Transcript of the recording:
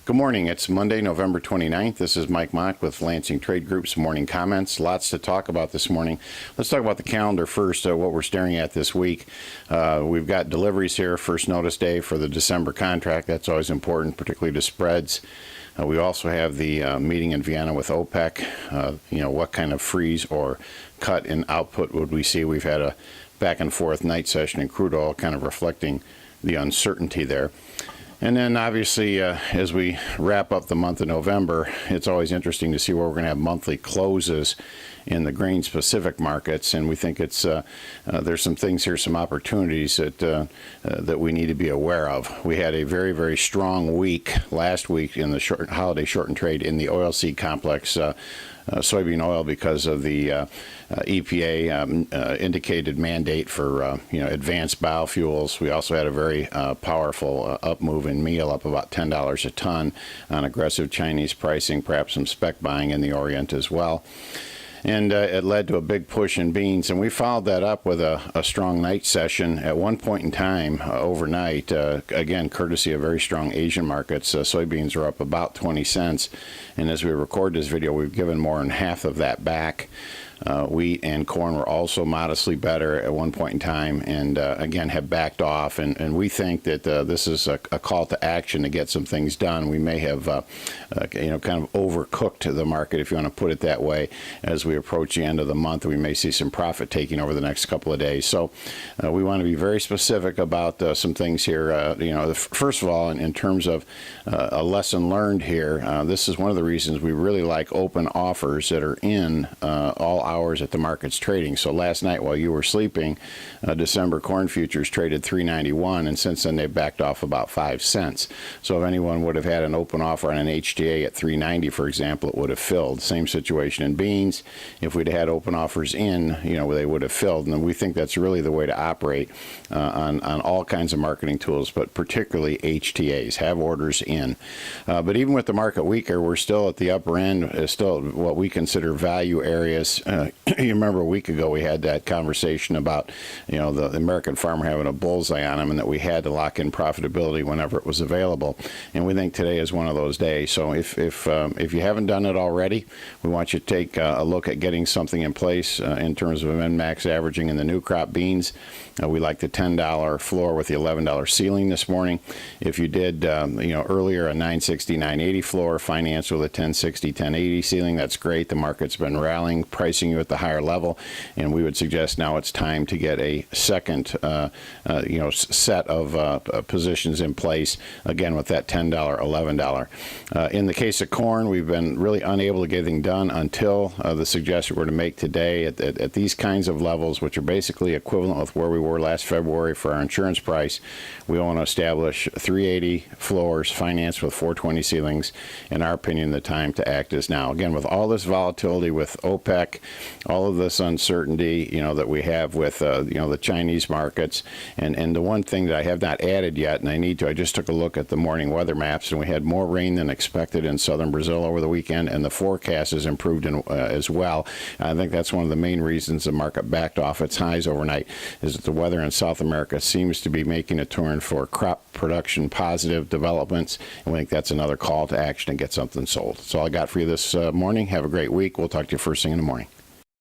Good morning. It's Monday, November 29th. This is Mike Mock with Lansing Trade Group's Morning Comments. Lots to talk about this morning. Let's talk about the calendar first, what we're staring at this week. We've got deliveries here, first notice day for the December contract. That's always important, particularly to spreads. We also have the meeting in Vienna with OPEC. What kind of freeze or cut in output would we see? We've had a back and forth night session in crude oil, kind of reflecting the uncertainty there. And then obviously, as we wrap up the month of November, it's always interesting to see where we're going to have monthly closes in the grain-specific markets, and we think it's there's some things here, some opportunities that we need to be aware of. We had a very, very strong week last week in the holiday shortened trade in the oilseed complex. Soybean oil, because of the EPA indicated mandate for advanced biofuels. We also had a very powerful up move in meal, up about $10 a ton on aggressive Chinese pricing, perhaps some spec buying in the Orient as well. And it led to a big push in beans, and we followed that up with a strong night session. At one point in time, overnight, again, courtesy of very strong Asian markets, soybeans are up about 20 cents. And as we record this video, we've given more than half of that back. Wheat and corn were also modestly better at one point in time, and again have backed off. And we think that this is a call to action to get some things done. We may have, kind of overcooked the market, if you want to put it that way, as we approach the end of the month. We may see some profit taking over the next couple of days. So we want to be very specific about some things here. First of all, in terms of a lesson learned here, this is one of the reasons we really like open offers that are in all hours at the market's trading. So last night while you were sleeping, December corn futures traded $3.91, and since then they've backed off about 5 cents. So if anyone would have had an open offer on an HTA at $3.90, for example, it would have filled. Same situation in beans. If we'd had open offers in, they would have filled. And we think that's really the way to operate on all kinds of marketing tools, but particularly HTAs. Have orders in. But even with the market weaker, we're still at the upper end, still what we consider value areas. You remember a week ago we had that conversation about the American farmer having a bullseye on him, and that we had to lock in profitability whenever it was available. And we think today is one of those days. So if you haven't done it already, we want you to take a look at getting something in place in terms of min-max averaging in the new crop beans. We like the $10 floor with the $11 ceiling this morning. If you did earlier a $9.60, $9.80 floor, finance with a $10.60, $10.80 ceiling, that's great. The market's been rallying, pricing you at the higher level, and we would suggest now it's time to get a second set of positions in place, again with that $10, $11. In the case of corn, we've been really unable to get anything done until the suggestion we're to make today at these kinds of levels, which are basically equivalent with where we were last February for our insurance price. We want to establish 380 floors, financed with 420 ceilings. In our opinion, the time to act is now. Again, with all this volatility with OPEC, all of this uncertainty, that we have with, the Chinese markets. And the one thing that I have not added yet, and I just took a look at the morning weather maps, and we had more rain than expected in southern Brazil over the weekend, and the forecast has improved as well. I think that's one of the main reasons the market backed off its highs overnight, is that the weather in South America seems to be making a turn for crop production positive developments, and we think that's another call to action to get something sold. That's all I got for you this morning. Have a great week. We'll talk to you first thing in the morning.